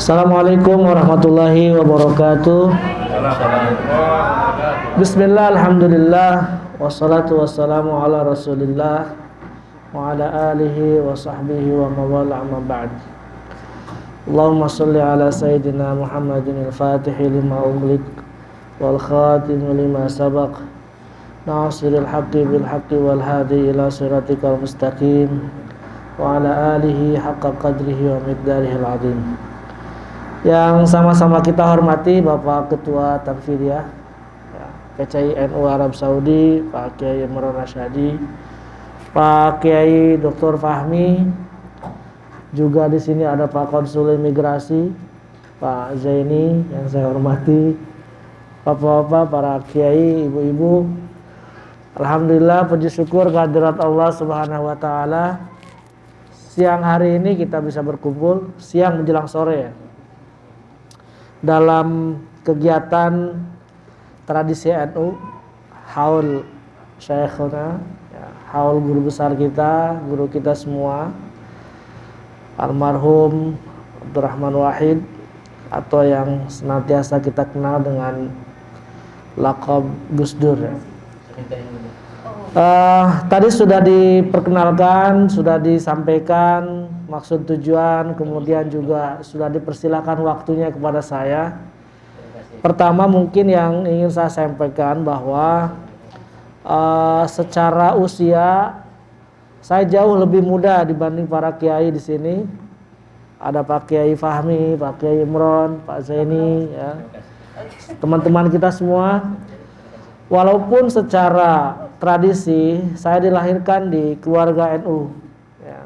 Assalamualaikum warahmatullahi wabarakatuh. Bismillah, alhamdulillah, wassalatu wassalamu ala rasulillah wa ala alihi wa sahbihi wa mawala amma ba'd. Allahumma salli ala sayyidina Muhammadin al-fatihi lima ughliq wal khatim lima sabaq nasiril haqqi bil haqqi wal hadi ila siratikal mustaqim wa ala alihi haqqa qadrihi wa miqdarihil azim. Yang sama-sama kita hormati Bapak Ketua Tanfidiyah PCI NU Arab Saudi, Pak Kiai Imron Rasyadi, Pak Kiai Dr. Fahmi, juga di sini ada Pak Konsul Imigrasi, Pak Zaini yang saya hormati, Bapak-bapak, para kiai, ibu-ibu. Alhamdulillah, puji syukur kehadirat Allah Subhanahu wa taala. Siang hari ini kita bisa berkumpul, siang menjelang sore ya, dalam kegiatan tradisi NU haul syekhuna ya, haul guru besar kita, guru kita semua, almarhum Abdurrahman Wahid, atau yang senantiasa kita kenal dengan laqab Gus Dur ya. Tadi sudah diperkenalkan, sudah disampaikan maksud tujuan, kemudian juga sudah dipersilakan waktunya kepada saya. Pertama mungkin yang ingin saya sampaikan bahwa secara usia saya jauh lebih muda dibanding para kiai di sini. Ada Pak Kiai Fahmi, Pak Kiai Imron, Pak Zaini, ya, teman-teman kita semua. Walaupun secara tradisi saya dilahirkan di keluarga NU. Ya.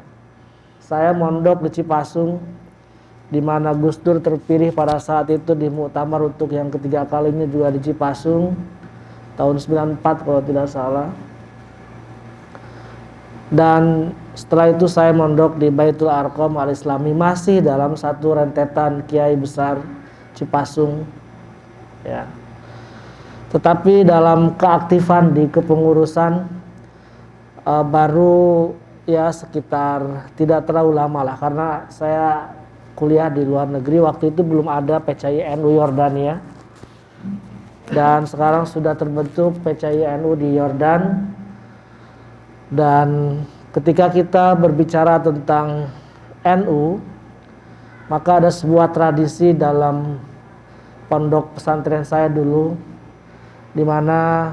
Saya mondok di Cipasung, di mana Gus Dur terpilih pada saat itu di muktamar untuk yang ketiga kalinya juga di Cipasung tahun 94 kalau tidak salah. Dan setelah itu saya mondok di Baitul Arqam Al-Islami, masih dalam satu rentetan kiai besar Cipasung. Ya. Tetapi dalam keaktifan di kepengurusan baru ya sekitar tidak terlalu lama lah, karena saya kuliah di luar negeri. Waktu itu belum ada PCI NU Yordania, dan sekarang sudah terbentuk PCI NU di Yordan. Dan ketika kita berbicara tentang NU, maka ada sebuah tradisi dalam pondok pesantren saya dulu, di mana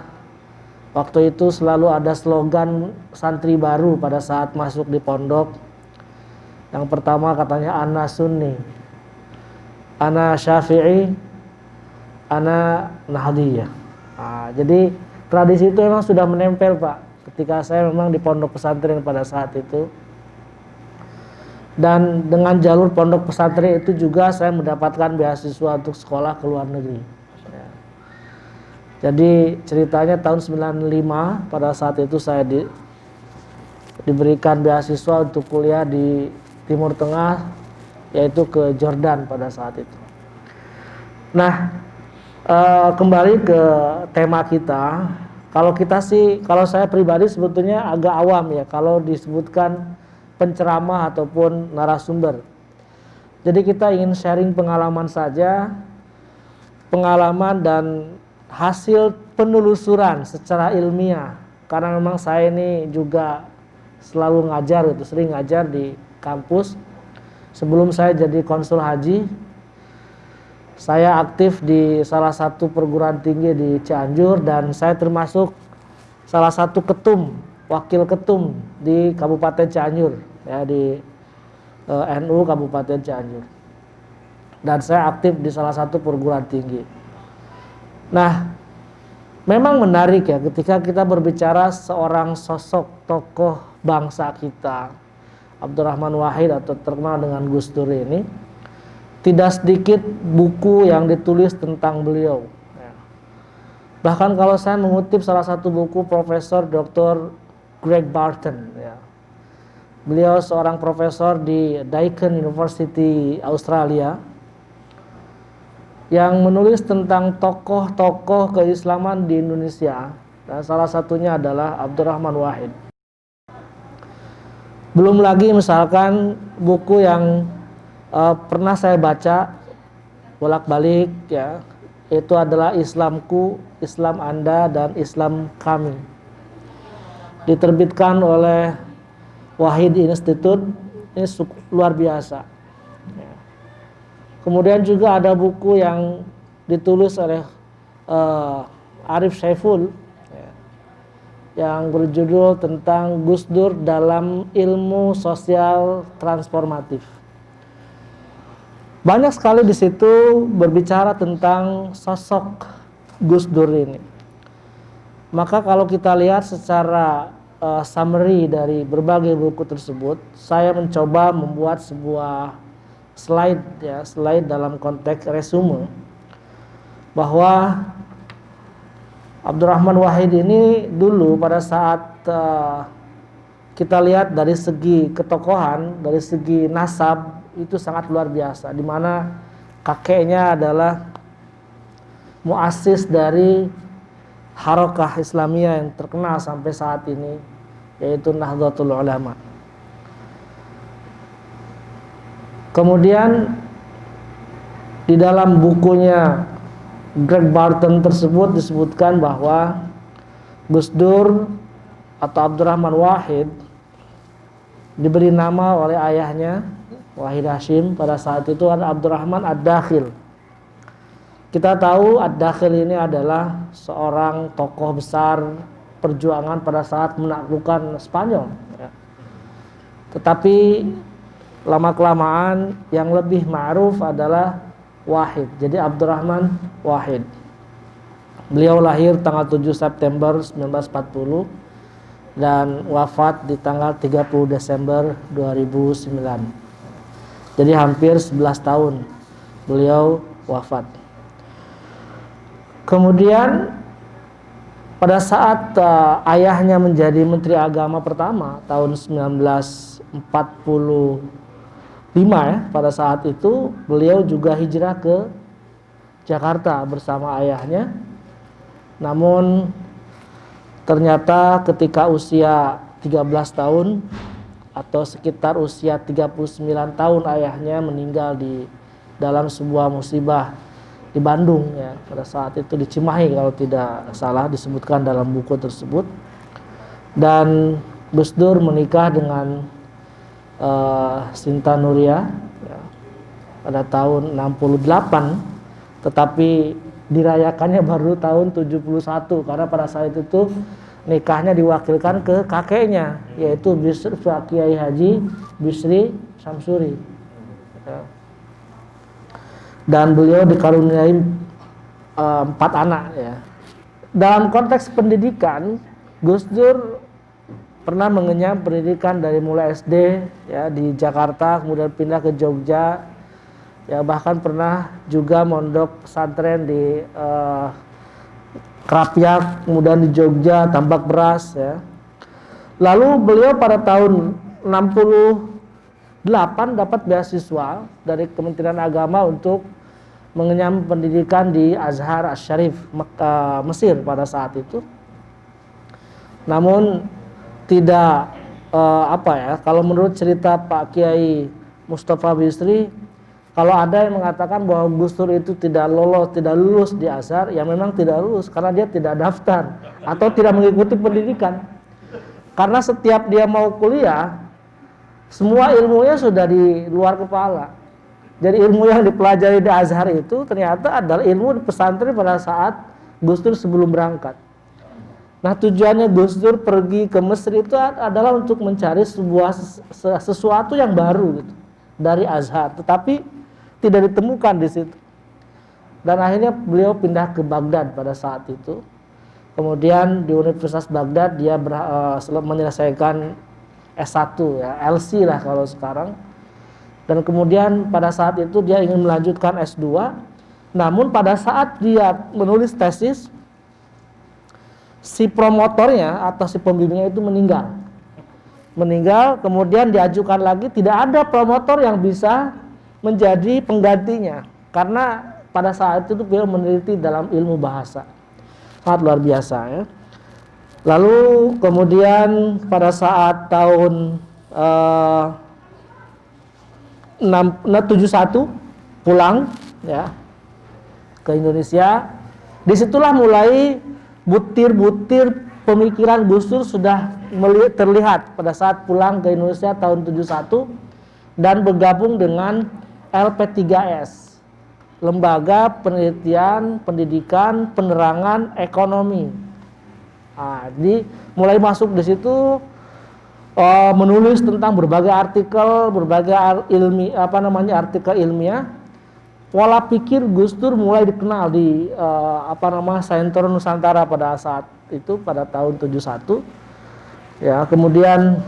waktu itu selalu ada slogan santri baru pada saat masuk di pondok. Yang pertama katanya ana sunni, ana syafi'i, ana nahdiyah. Nah, jadi tradisi itu memang sudah menempel Pak, ketika saya memang di pondok pesantren pada saat itu. Dan dengan jalur pondok pesantren itu juga saya mendapatkan beasiswa untuk sekolah ke luar negeri. Jadi ceritanya tahun 95 pada saat itu saya diberikan beasiswa untuk kuliah di Timur Tengah, yaitu ke Jordan pada saat itu. Nah, kembali ke tema kita. Kalau saya pribadi sebetulnya agak awam ya kalau disebutkan penceramah ataupun narasumber. Jadi kita ingin sharing pengalaman saja, pengalaman dan hasil penelusuran secara ilmiah, karena memang saya ini juga selalu ngajar, sering ngajar di kampus. Sebelum saya jadi konsul haji, saya aktif di salah satu perguruan tinggi di Cianjur, dan saya termasuk salah satu wakil ketum di Kabupaten Cianjur ya, di NU Kabupaten Cianjur. Dan saya aktif di salah satu perguruan tinggi. Nah, memang menarik ya ketika kita berbicara seorang sosok tokoh bangsa kita, Abdurrahman Wahid atau terkenal dengan Gus Dur ini. Tidak sedikit buku yang ditulis tentang beliau. Bahkan kalau saya mengutip salah satu buku Profesor Dr. Greg Barton, ya. Beliau seorang profesor di Deakin University Australia, yang menulis tentang tokoh-tokoh keislaman di Indonesia, dan salah satunya adalah Abdurrahman Wahid. Belum lagi misalkan buku yang pernah saya baca bolak-balik ya, itu adalah Islamku, Islam Anda, dan Islam kami. Diterbitkan oleh Wahid Institute, ini luar biasa. Ya. Kemudian juga ada buku yang ditulis oleh Arif Saiful ya, yang berjudul tentang Gus Dur dalam ilmu sosial transformatif. Banyak sekali di situ berbicara tentang sosok Gus Dur ini. Maka kalau kita lihat secara summary dari berbagai buku tersebut, saya mencoba membuat sebuah slide ya, slide dalam konteks resume bahwa Abdurrahman Wahid ini dulu pada saat kita lihat dari segi ketokohan, dari segi nasab, itu sangat luar biasa, di mana kakeknya adalah muassis dari Harakah Islamiyah yang terkenal sampai saat ini, yaitu Nahdlatul Ulama. Kemudian di dalam bukunya Greg Barton tersebut disebutkan bahwa Gus Dur atau Abdurrahman Wahid diberi nama oleh ayahnya Wahid Hashim pada saat itu ada Abdurrahman Ad-Dakhil. Kita tahu Ad-Dakhil ini adalah seorang tokoh besar perjuangan pada saat menaklukkan Spanyol ya. Tetapi lama-kelamaan yang lebih ma'ruf adalah Wahid. Jadi Abdurrahman Wahid. Beliau lahir tanggal 7 September 1940 dan wafat di tanggal 30 Desember 2009. Jadi hampir 11 tahun beliau wafat. Kemudian pada saat ayahnya menjadi Menteri Agama pertama tahun 1945 ya, pada saat itu beliau juga hijrah ke Jakarta bersama ayahnya. Namun ternyata ketika usia 13 tahun atau sekitar usia 39 tahun ayahnya meninggal di dalam sebuah musibah di Bandung ya, pada saat itu di Cimahi kalau tidak salah disebutkan dalam buku tersebut. Dan Gus Dur menikah dengan Sinta Nuria ya, pada tahun 68, tetapi dirayakannya baru tahun 71 karena pada saat itu nikahnya diwakilkan ke kakeknya, yaitu Kiai Haji Bisri Samsuri ya. Dan beliau dikaruniai 4 anak ya. Dalam konteks pendidikan, Gus Dur pernah mengenyam pendidikan dari mulai SD ya di Jakarta, kemudian pindah ke Jogja ya, bahkan pernah juga mondok pesantren di Krapyak, kemudian di Jogja, Tambak Beras ya. Lalu beliau pada tahun 68 dapat beasiswa dari Kementerian Agama untuk mengenyam pendidikan di Azhar Asy-Syarif Mesir pada saat itu. Namun tidak kalau menurut cerita Pak Kiai Mustafa Bisri, kalau ada yang mengatakan bahwa Gus Dur itu tidak lulus di Azhar, ya memang tidak lulus karena dia tidak daftar atau tidak mengikuti pendidikan. Karena setiap dia mau kuliah, semua ilmunya sudah di luar kepala. Jadi ilmu yang dipelajari di Azhar itu ternyata adalah ilmu di pesantren pada saat Gus Dur sebelum berangkat. Nah, tujuannya Gus Dur pergi ke Mesir itu adalah untuk mencari sesuatu yang baru gitu, dari Azhar, tetapi tidak ditemukan di situ. Dan akhirnya beliau pindah ke Baghdad pada saat itu. Kemudian di Universitas Baghdad dia menyelesaikan S1 ya, LC lah kalau sekarang. Dan kemudian pada saat itu dia ingin melanjutkan S2. Namun pada saat dia menulis tesis, si promotornya atau si pembimbingnya itu meninggal, kemudian diajukan lagi, tidak ada promotor yang bisa menjadi penggantinya karena pada saat itu beliau meneliti dalam ilmu bahasa, sangat luar biasa ya. Lalu kemudian pada saat tahun 71 pulang ya ke Indonesia. Disitulah mulai butir-butir pemikiran Gus Dur sudah terlihat pada saat pulang ke Indonesia tahun 71 dan bergabung dengan LP3S, Lembaga Penelitian, Pendidikan, Penerangan, Ekonomi. Nah, mulai masuk di situ, menulis tentang berbagai artikel, berbagai artikel ilmiah. Pola pikir Gus Dur mulai dikenal di Saintor Nusantara pada saat itu, pada tahun 71. Ya, kemudian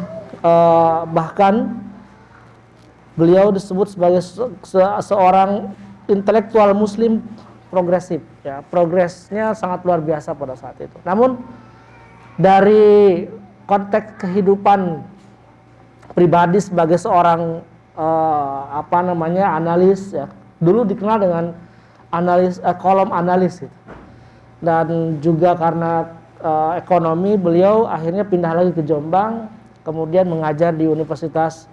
bahkan beliau disebut sebagai seorang intelektual muslim progresif, ya, progresnya sangat luar biasa pada saat itu. Namun dari konteks kehidupan pribadi sebagai seorang analis, ya, dulu dikenal dengan kolom analis gitu. Dan juga karena ekonomi, beliau akhirnya pindah lagi ke Jombang, kemudian mengajar di Universitas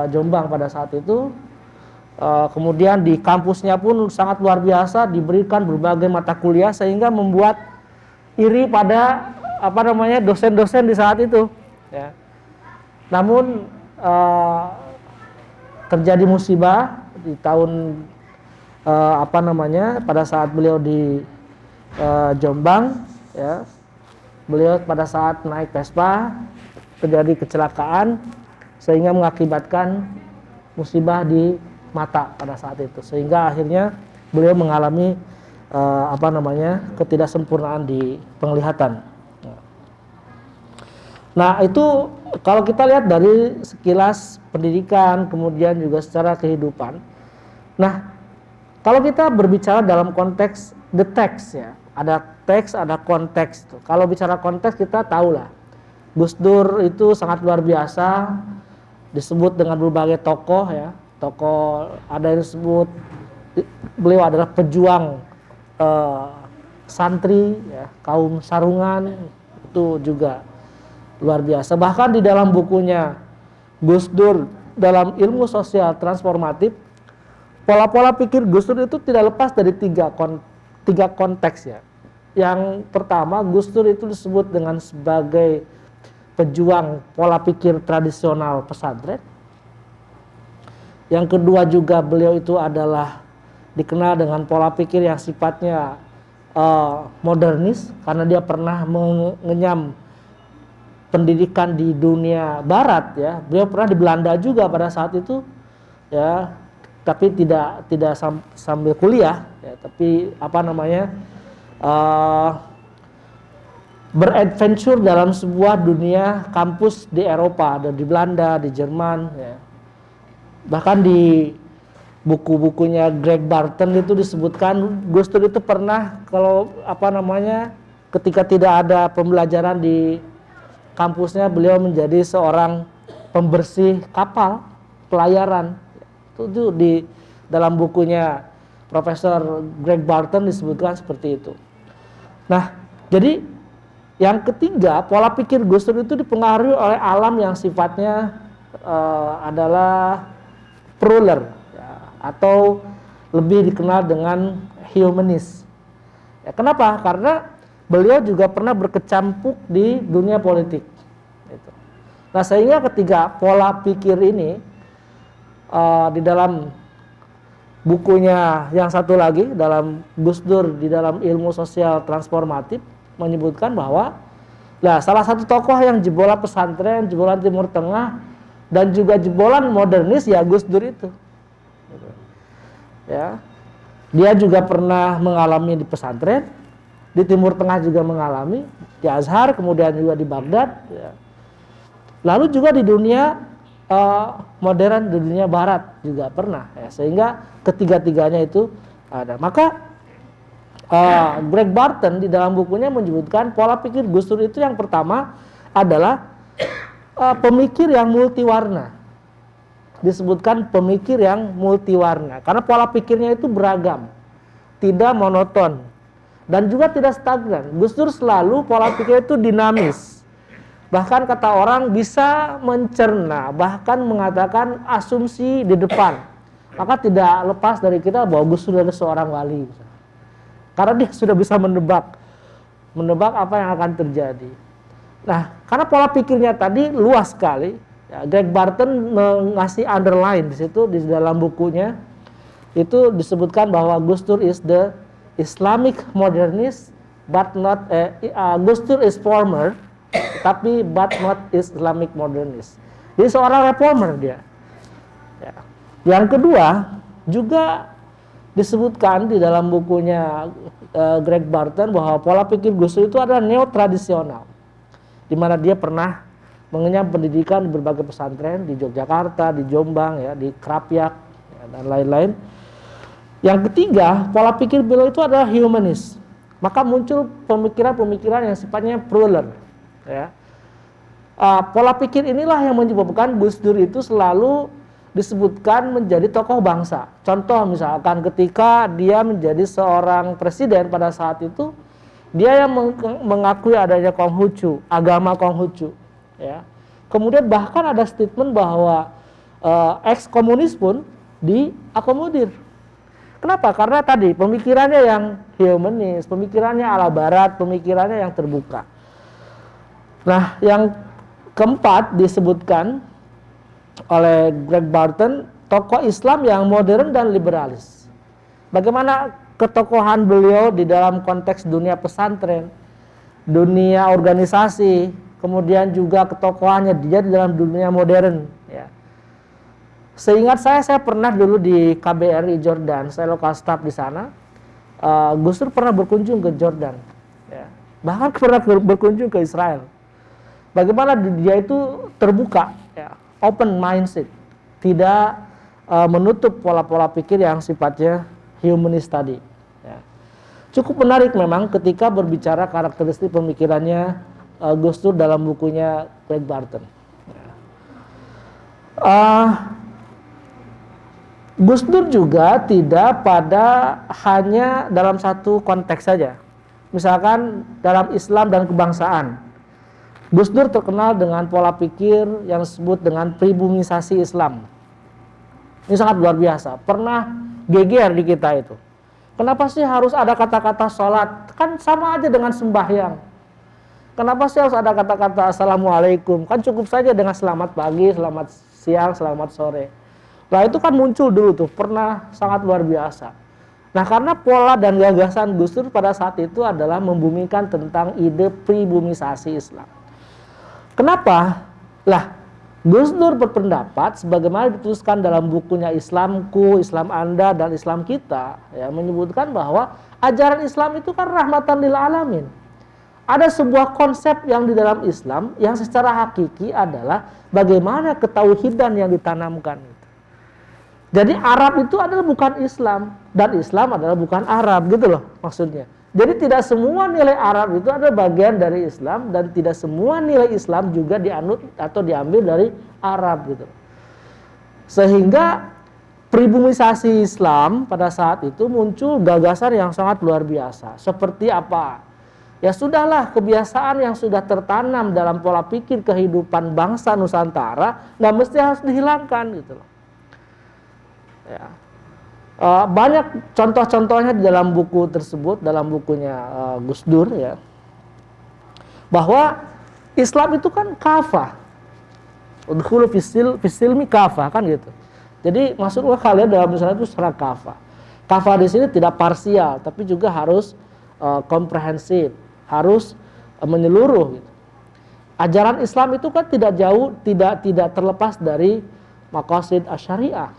Jombang pada saat itu. Kemudian di kampusnya pun sangat luar biasa, diberikan berbagai mata kuliah sehingga membuat iri pada dosen-dosen di saat itu, ya. Namun terjadi musibah di tahun pada saat beliau di Jombang, ya. Beliau pada saat naik Vespa terjadi kecelakaan sehingga mengakibatkan musibah di mata pada saat itu, sehingga akhirnya beliau mengalami ketidaksempurnaan di penglihatan. Nah, itu kalau kita lihat dari sekilas pendidikan, kemudian juga secara kehidupan. Nah, kalau kita berbicara dalam konteks the text, ya, ada teks, ada konteks. Kalau bicara konteks, kita tahulah Gus Dur itu sangat luar biasa, disebut dengan berbagai tokoh, ya. Tokoh, ada yang disebut beliau adalah pejuang santri, ya, kaum sarungan, itu juga luar biasa. Bahkan di dalam bukunya Gus Dur dalam ilmu sosial transformatif, pola-pola pikir Gus Dur itu tidak lepas dari tiga konteks, ya. Yang pertama, Gus Dur itu disebut dengan sebagai pejuang pola pikir tradisional pesantren. Yang kedua juga beliau itu adalah dikenal dengan pola pikir yang sifatnya modernis, karena dia pernah mengenyam pendidikan di dunia barat, ya. Beliau pernah di Belanda juga pada saat itu, ya, tapi tidak sambil kuliah, ya, tapi beradventure dalam sebuah dunia kampus di Eropa, ada di Belanda, di Jerman, ya. Bahkan di buku-bukunya Greg Barton itu disebutkan Gus Dur itu pernah ketika tidak ada pembelajaran di kampusnya, beliau menjadi seorang pembersih kapal pelayaran. Itu di dalam bukunya Profesor Greg Barton disebutkan seperti itu. Nah, jadi yang ketiga, pola pikir Gus Dur itu dipengaruhi oleh alam yang sifatnya adalah plural, ya, atau lebih dikenal dengan humanis. Ya, kenapa? Karena beliau juga pernah berkecimpung di dunia politik. Nah, sehingga ketiga pola pikir ini di dalam bukunya yang satu lagi, dalam Gus Dur di dalam ilmu sosial transformatif, menyebutkan bahwa salah satu tokoh yang jebolan pesantren, jebolan Timur Tengah, dan juga jebolan modernis, ya, Gus Dur itu. Ya. Dia juga pernah mengalami di pesantren, di Timur Tengah juga mengalami, di Azhar, kemudian juga di Baghdad, ya. Lalu juga di dunia modern, di dunia barat juga pernah, ya. Sehingga ketiga-tiganya itu ada. Maka Greg Barton di dalam bukunya menyebutkan pola pikir Gus Dur itu yang pertama adalah pemikir yang multiwarna. Disebutkan pemikir yang multiwarna karena pola pikirnya itu beragam, tidak monoton, dan juga tidak stagnan. Gus Dur selalu pola pikir itu dinamis, Bahkan kata orang bisa mencerna, bahkan mengatakan asumsi di depan. Maka tidak lepas dari kita bahwa Gus Dur adalah seorang wali. Karena dia sudah bisa menebak apa yang akan terjadi. Nah, karena pola pikirnya tadi luas sekali, ya, Greg Barton mengasih underline di situ di dalam bukunya itu disebutkan bahwa Gus Dur is the Islamic modernist, but not Gus Dur is former, tapi but not Islamic modernist. Jadi seorang reformer dia. Ya. Yang kedua juga disebutkan di dalam bukunya Greg Barton bahwa pola pikir Gus Dur itu adalah neo-tradisional, di mana dia pernah mengenyam pendidikan di berbagai pesantren di Yogyakarta, di Jombang, ya, di Krapyak, ya, dan lain-lain. Yang ketiga, pola pikir beliau itu adalah humanis. Maka muncul pemikiran-pemikiran yang sifatnya plural. Ya. Pola pikir inilah yang menyebabkan Gus Dur itu selalu disebutkan menjadi tokoh bangsa. Contoh misalkan ketika dia menjadi seorang presiden pada saat itu, dia yang mengakui adanya Konghucu, agama Konghucu. Ya. Kemudian bahkan ada statement bahwa ex-komunis pun diakomodir. Kenapa? Karena tadi pemikirannya yang humanis, pemikirannya ala barat, pemikirannya yang terbuka. Nah, yang keempat disebutkan oleh Greg Barton, tokoh Islam yang modern dan liberalis. Bagaimana ketokohan beliau di dalam konteks dunia pesantren, dunia organisasi, kemudian juga ketokohannya dia di dalam dunia modern. Ya. Seingat saya pernah dulu di KBRI Jordan, saya lokal staf di sana. Gus Dur pernah berkunjung ke Jordan, ya. Bahkan pernah berkunjung ke Israel. Bagaimana dia itu terbuka, ya, open mindset, tidak menutup pola-pola pikir yang sifatnya humanis tadi. Ya. Cukup menarik memang ketika berbicara karakteristik pemikirannya Gus Dur dalam bukunya Greg Barton. Ya. Gus Dur juga tidak pada hanya dalam satu konteks saja. Misalkan dalam Islam dan kebangsaan. Gus Dur terkenal dengan pola pikir yang disebut dengan pribumisasi Islam. Ini sangat luar biasa. Pernah geger di kita itu. Kenapa sih harus ada kata-kata sholat? Kan sama aja dengan sembahyang. Kenapa sih harus ada kata-kata assalamualaikum? Kan cukup saja dengan selamat pagi, selamat siang, selamat sore. Nah itu kan muncul dulu tuh, pernah sangat luar biasa. Nah karena pola dan gagasan Gus Dur pada saat itu adalah membumikan tentang ide pribumisasi Islam. Kenapa? Lah, Gus Dur berpendapat sebagaimana dituliskan dalam bukunya Islamku, Islam Anda, dan Islam Kita, ya, menyebutkan bahwa ajaran Islam itu kan rahmatan lil alamin. Ada sebuah konsep yang di dalam Islam yang secara hakiki adalah bagaimana ketauhidan yang ditanamkan. Jadi Arab itu adalah bukan Islam, dan Islam adalah bukan Arab, gitu loh maksudnya. Jadi tidak semua nilai Arab itu adalah bagian dari Islam, dan tidak semua nilai Islam juga dianut atau diambil dari Arab, gitu. Sehingga pribumisasi Islam pada saat itu muncul gagasan yang sangat luar biasa. Seperti apa? Ya sudahlah, kebiasaan yang sudah tertanam dalam pola pikir kehidupan bangsa Nusantara nggak mesti harus dihilangkan, gitu loh. Ya. Banyak contoh-contohnya di dalam buku tersebut, dalam bukunya Gus Dur, ya, bahwa Islam itu kan kafah, udkhulu fisilmi kafah, kan gitu. Jadi maksudnya kalian dalam Islam itu secara kafah. Kafah di sini tidak parsial, tapi juga harus komprehensif, harus menyeluruh. Gitu. Ajaran Islam itu kan tidak jauh, tidak terlepas dari maqasid asy-syariah.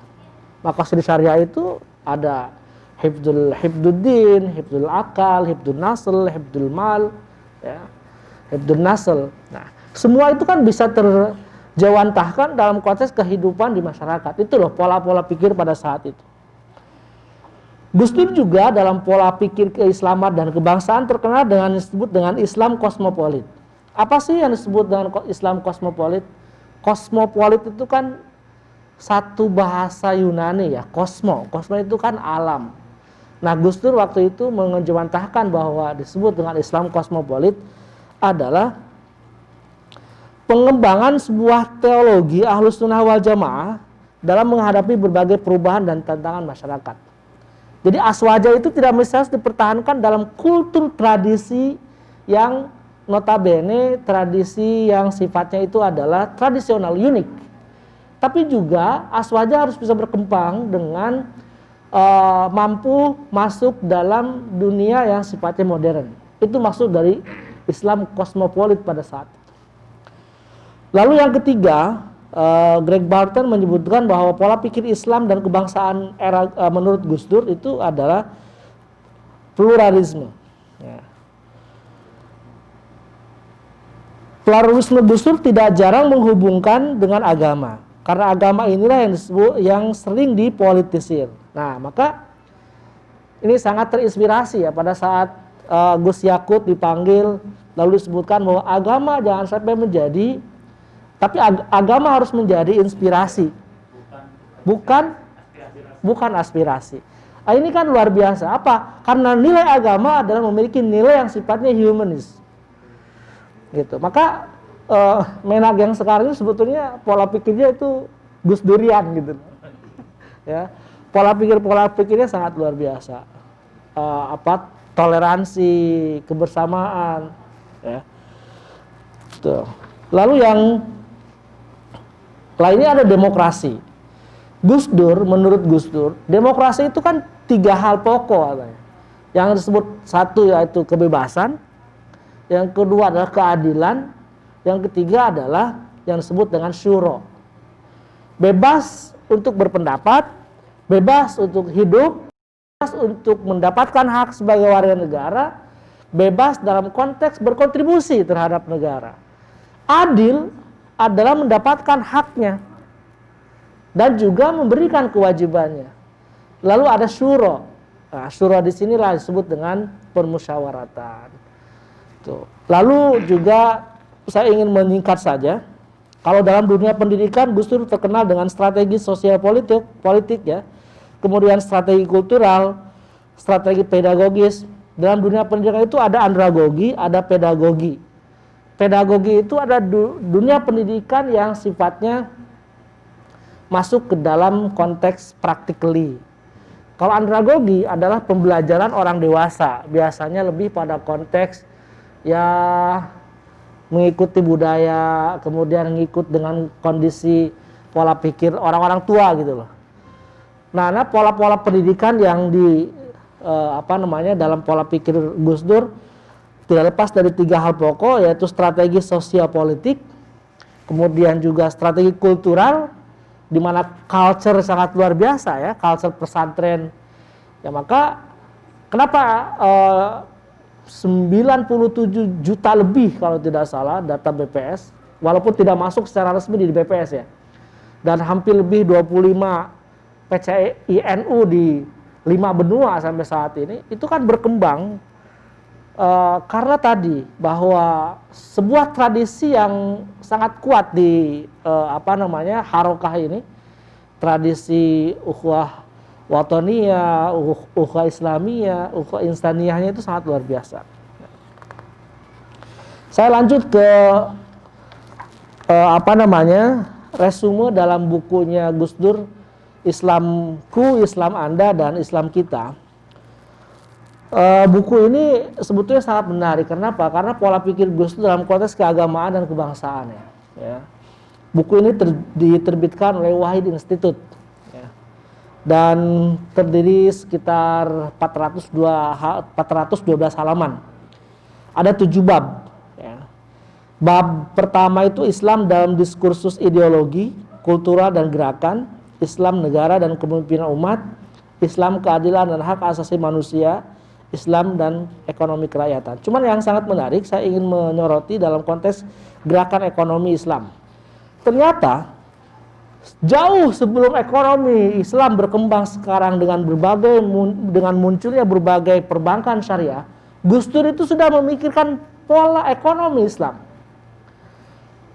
Maqasid syariah itu ada hifduddin, hifdul akal, hifdul nasl, hifdul mal, ya, hifdul nasl. Nah, semua itu kan bisa terjawantahkan dalam konteks kehidupan di masyarakat. Itu loh pola-pola pikir pada saat itu. Gus Dur juga dalam pola pikir keislaman dan kebangsaan terkenal dengan disebut dengan Islam kosmopolit. Apa sih yang disebut dengan Islam kosmopolit? Kosmopolit itu kan satu bahasa Yunani, ya, kosmo. Kosmo itu kan alam. Nah, Gus Dur waktu itu mengejawantahkan bahwa disebut dengan Islam kosmopolit adalah pengembangan sebuah teologi Ahlus Sunnah wal Jamaah dalam menghadapi berbagai perubahan dan tantangan masyarakat. Jadi aswaja itu tidak mesti harus dipertahankan dalam kultur tradisi yang notabene tradisi yang sifatnya itu adalah tradisional, unik. Tapi juga aswaja harus bisa berkembang dengan mampu masuk dalam dunia yang sifatnya modern. Itu maksud dari Islam kosmopolit pada saat itu. Lalu yang ketiga, Greg Barton menyebutkan bahwa pola pikir Islam dan kebangsaan era menurut Gus Dur itu adalah pluralisme. Ya. Pluralisme Gus Dur tidak jarang menghubungkan dengan agama, karena agama inilah yang sering dipolitisir. Nah, maka ini sangat terinspirasi ya pada saat Gus Yakut dipanggil, lalu disebutkan bahwa agama jangan sampai menjadi, tapi agama harus menjadi inspirasi, bukan aspirasi. Nah, ini kan luar biasa. Apa? Karena nilai agama adalah memiliki nilai yang sifatnya humanis. Gitu. Maka Menak yang sekarang ini sebetulnya pola pikirnya itu Gus Durian gitu. Ya. Pola pikirnya sangat luar biasa. Toleransi, kebersamaan, ya. Tuh. Lalu yang lainnya ada demokrasi. Gus Dur, menurut Gus Dur, demokrasi itu kan 3 hal pokok katanya. Yang disebut satu yaitu kebebasan, yang kedua adalah keadilan, yang ketiga adalah yang disebut dengan syuro. Bebas untuk berpendapat, bebas untuk hidup, bebas untuk mendapatkan hak sebagai warga negara, bebas dalam konteks berkontribusi terhadap negara. Adil adalah mendapatkan haknya dan juga memberikan kewajibannya. Lalu ada syuro. Nah, syuro di sinilah disebut dengan permusyawaratan. Tuh. Lalu juga saya ingin menyingkat saja. Kalau dalam dunia pendidikan Gus Dur terkenal dengan strategi sosial politik ya. Kemudian strategi kultural, strategi pedagogis. Dalam dunia pendidikan itu ada andragogi, ada pedagogi. Pedagogi itu ada dunia pendidikan yang sifatnya masuk ke dalam konteks practically. Kalau andragogi adalah pembelajaran orang dewasa, biasanya lebih pada konteks ya mengikuti budaya, kemudian mengikut dengan kondisi pola pikir orang-orang tua gitu loh. Nah, pola-pola pendidikan yang dalam pola pikir Gus Dur tidak lepas dari 3 hal pokok, yaitu strategi sosial politik, kemudian juga strategi kultural, di mana culture sangat luar biasa ya, culture pesantren. Ya maka kenapa 97 juta lebih kalau tidak salah data BPS, walaupun tidak masuk secara resmi di BPS ya, dan hampir lebih 25 PCINU di 5 benua sampai saat ini, itu kan berkembang karena tadi bahwa sebuah tradisi yang sangat kuat di harokah ini, tradisi ukhuwah watoniyah, ukhuwah islamiyah, ukhuwah insaniyahnya itu sangat luar biasa. Saya lanjut ke resume dalam bukunya Gus Dur, Islamku, Islam Anda dan Islam Kita. Buku ini sebetulnya sangat menarik. Kenapa? Karena pola pikir Gus Dur dalam konteks keagamaan dan kebangsaan ya. Buku ini diterbitkan oleh Wahid Institute ya. Dan terdiri sekitar 412 halaman. Ada 7 bab ya. Bab pertama itu Islam dalam diskursus ideologi, kultural dan gerakan, Islam negara dan kepemimpinan umat, Islam keadilan dan hak asasi manusia, Islam dan ekonomi kerakyatan. Cuman yang sangat menarik saya ingin menyoroti dalam konteks gerakan ekonomi Islam. Ternyata jauh sebelum ekonomi Islam berkembang sekarang dengan munculnya berbagai perbankan syariah, Gus Dur itu sudah memikirkan pola ekonomi Islam.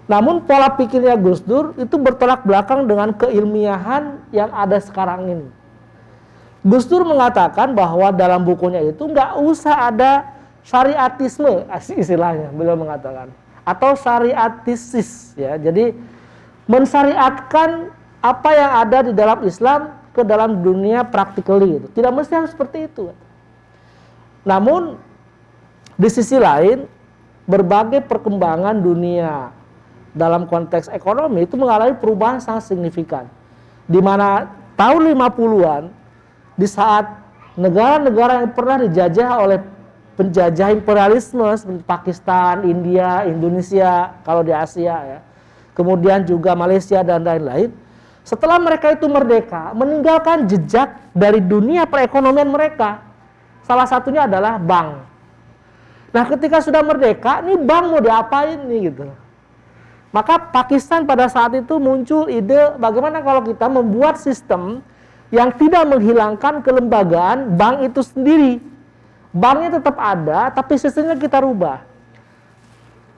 Namun pola pikirnya Gus Dur itu bertolak belakang dengan keilmiahan yang ada sekarang ini. Gus Dur mengatakan bahwa dalam bukunya itu nggak usah ada syariatisme istilahnya, beliau mengatakan. atau syariatisis ya. Jadi mensyariatkan apa yang ada di dalam Islam ke dalam dunia practically gitu. Tidak mesti harus seperti itu. Namun di sisi lain berbagai perkembangan dunia dalam konteks ekonomi itu mengalami perubahan sangat signifikan. Di mana tahun 50-an di saat negara-negara yang pernah dijajah oleh penjajah imperialisme seperti Pakistan, India, Indonesia kalau di Asia ya. Kemudian juga Malaysia dan lain-lain. Setelah mereka itu merdeka, meninggalkan jejak dari dunia perekonomian mereka. Salah satunya adalah bank. Nah, ketika sudah merdeka, nih bank mau diapain nih gitu. Maka Pakistan pada saat itu muncul ide bagaimana kalau kita membuat sistem yang tidak menghilangkan kelembagaan bank itu sendiri. Banknya tetap ada, tapi sistemnya kita rubah.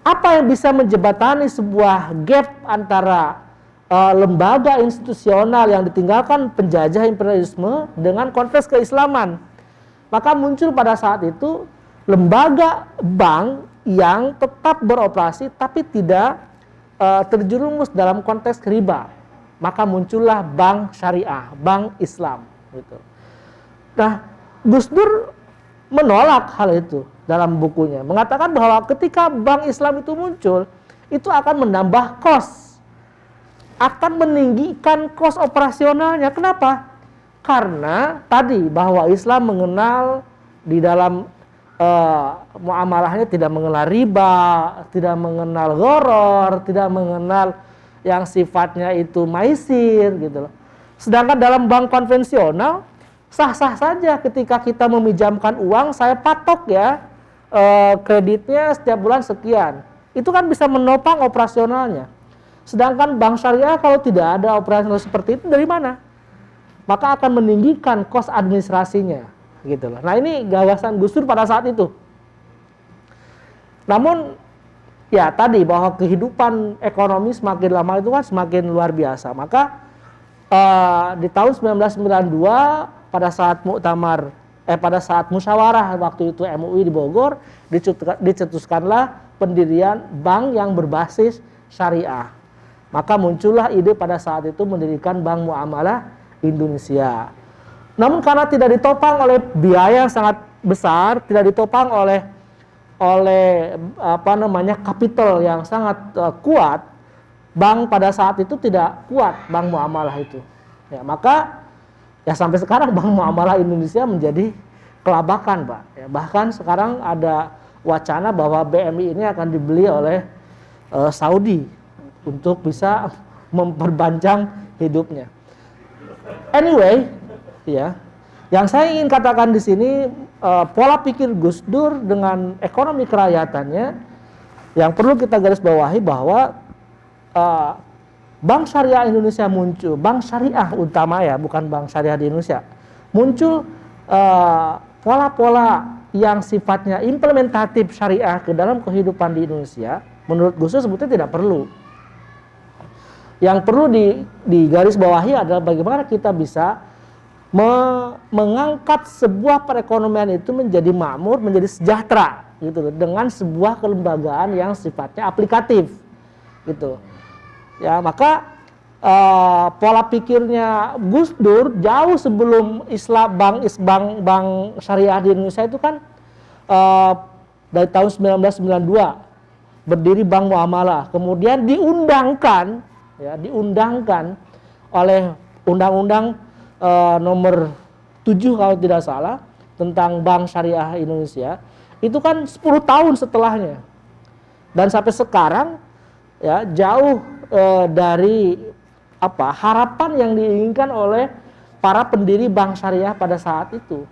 Apa yang bisa menjembatani sebuah gap antara lembaga institusional yang ditinggalkan penjajah imperialisme dengan konteks keislaman? Maka muncul pada saat itu lembaga bank yang tetap beroperasi tapi tidak terjerumus dalam konteks riba. Maka muncullah bank syariah, bank Islam gitu. Nah, Gus Dur menolak hal itu dalam bukunya, mengatakan bahwa ketika bank Islam itu muncul, itu akan menambah kos, akan meninggikan kos operasionalnya. Kenapa? Karena tadi bahwa Islam mengenal di dalam muamalahnya tidak mengenal riba, tidak mengenal gharar, tidak mengenal yang sifatnya itu maisir gitu loh. Sedangkan dalam bank konvensional sah-sah saja ketika kita meminjamkan uang, saya patok ya kreditnya setiap bulan sekian. Itu kan bisa menopang operasionalnya. Sedangkan bank syariah kalau tidak ada operasional seperti itu, dari mana? Maka akan meninggikan kos administrasinya gitu loh. Nah, ini gagasan Gus Dur pada saat itu. Namun ya tadi bahwa kehidupan ekonomi semakin lama itu kan semakin luar biasa. Maka di tahun 1992 pada saat musyawarah waktu itu MUI di Bogor dicetuskanlah pendirian bank yang berbasis syariah. Maka muncullah ide pada saat itu mendirikan Bank Muamalah Indonesia. Namun karena tidak ditopang oleh biaya yang sangat besar, tidak ditopang oleh kapital yang sangat kuat, bank pada saat itu tidak kuat, bank muamalah itu. Ya, maka ya sampai sekarang Bank Muamalah Indonesia menjadi kelabakan, Pak. Ya, bahkan sekarang ada wacana bahwa BMI ini akan dibeli oleh Saudi untuk bisa memperpanjang hidupnya. Anyway, ya, yang saya ingin katakan di sini pola pikir Gus Dur dengan ekonomi kerayaatannya yang perlu kita garis bawahi bahwa Bank Syariah Indonesia muncul, Bank Syariah utama ya, bukan Bank Syariah di Indonesia, muncul pola-pola yang sifatnya implementatif syariah ke dalam kehidupan di Indonesia. Menurut Gus Dur sebetulnya tidak perlu. Yang perlu digaris bawahi adalah bagaimana kita bisa mengangkat sebuah perekonomian itu menjadi makmur, menjadi sejahtera gitu dengan sebuah kelembagaan yang sifatnya aplikatif gitu. Ya, maka pola pikirnya Gus Dur jauh sebelum bank syariah di Indonesia itu kan dari tahun 1992 berdiri Bank Muamalah, kemudian diundangkan oleh Undang-Undang nomor 7 kalau tidak salah tentang Bank Syariah Indonesia, itu kan 10 tahun setelahnya. Dan sampai sekarang ya jauh dari harapan yang diinginkan oleh para pendiri Bank Syariah pada saat itu.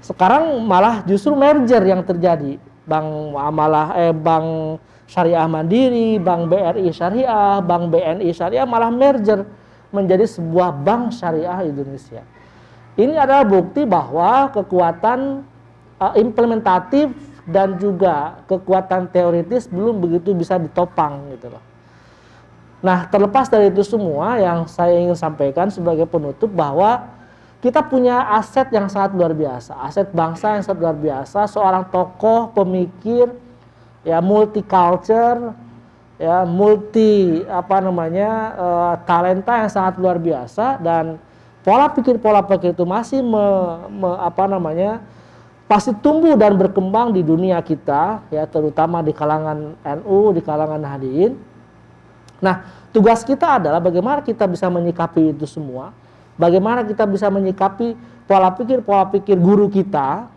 Sekarang malah justru merger yang terjadi. Bank Syariah Mandiri, Bank BRI Syariah, Bank BNI Syariah malah merger menjadi sebuah bank syariah Indonesia. Ini adalah bukti bahwa kekuatan implementatif dan juga kekuatan teoritis belum begitu bisa ditopang gitu loh. Nah, terlepas dari itu semua, yang saya ingin sampaikan sebagai penutup bahwa kita punya aset yang sangat luar biasa, aset bangsa yang sangat luar biasa, seorang tokoh, pemikir, ya multicultural, ya multi talenta yang sangat luar biasa, dan pola pikir itu masih pasti tumbuh dan berkembang di dunia kita, ya terutama di kalangan NU, di kalangan hadirin. Nah, tugas kita adalah bagaimana kita bisa menyikapi itu semua, bagaimana kita bisa menyikapi pola pikir guru kita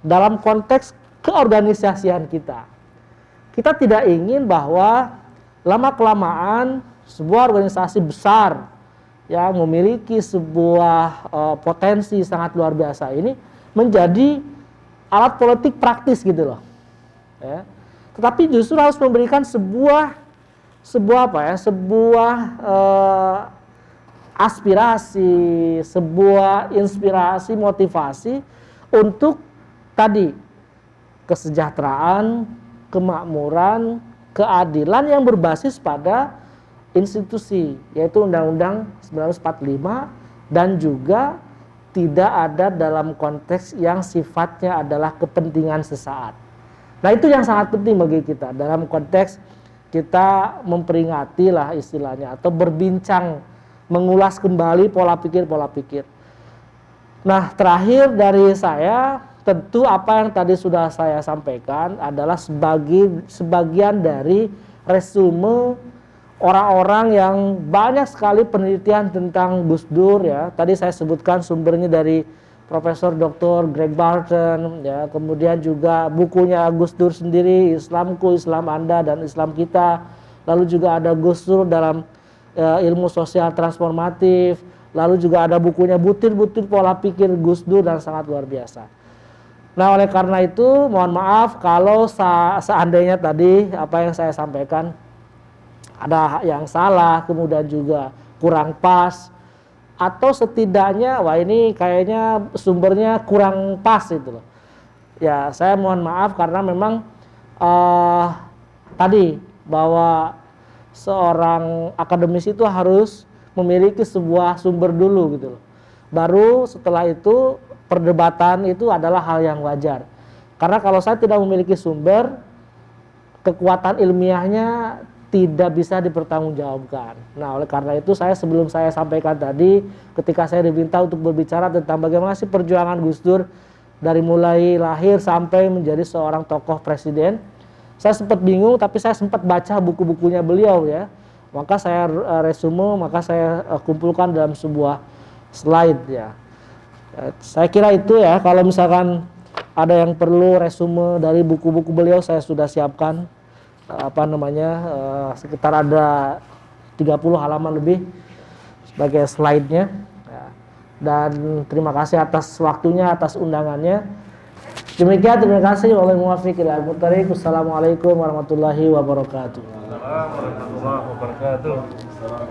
dalam konteks keorganisasian kita. Kita tidak ingin bahwa lama-kelamaan sebuah organisasi besar yang memiliki sebuah potensi sangat luar biasa ini menjadi alat politik praktis gitu loh. Ya. Tetapi justru harus memberikan sebuah aspirasi, sebuah inspirasi, motivasi untuk tadi kesejahteraan, kemakmuran, keadilan yang berbasis pada institusi, yaitu Undang-Undang 1945, dan juga tidak ada dalam konteks yang sifatnya adalah kepentingan sesaat. Nah, itu yang sangat penting bagi kita dalam konteks kita memperingati lah istilahnya, atau berbincang, mengulas kembali pola pikir. Nah, terakhir dari saya, tentu apa yang tadi sudah saya sampaikan adalah sebagian dari resume orang-orang yang banyak sekali penelitian tentang Gus Dur, ya. Tadi saya sebutkan sumbernya dari Profesor Dr. Greg Barton, ya. Kemudian juga bukunya Gus Dur sendiri, Islamku, Islam Anda dan Islam Kita. Lalu juga ada Gus Dur dalam ilmu sosial transformatif. Lalu juga ada bukunya Butir-butir Pola Pikir Gus Dur, dan sangat luar biasa. Nah, oleh karena itu mohon maaf kalau seandainya tadi apa yang saya sampaikan ada yang salah, kemudian juga kurang pas, atau setidaknya wah ini kayaknya sumbernya kurang pas itu loh. Ya, saya mohon maaf karena memang tadi bahwa seorang akademisi itu harus memiliki sebuah sumber dulu gitu loh. Baru setelah itu perdebatan itu adalah hal yang wajar. Karena kalau saya tidak memiliki sumber, kekuatan ilmiahnya tidak bisa dipertanggungjawabkan. Nah, oleh karena itu sebelum saya sampaikan tadi, ketika saya diminta untuk berbicara tentang bagaimana sih perjuangan Gus Dur dari mulai lahir sampai menjadi seorang tokoh presiden, saya sempat bingung, tapi saya sempat baca buku-bukunya beliau, ya. Maka saya resume, maka saya kumpulkan dalam sebuah slide, ya. Saya kira itu, ya. Kalau misalkan ada yang perlu resume dari buku-buku beliau, saya sudah siapkan. Sekitar ada 30 halaman lebih sebagai slide-nya, ya. Dan terima kasih atas waktunya, atas undangannya. Demikian, terima kasih. Wassalamualaikum warahmatullahi wabarakatuh.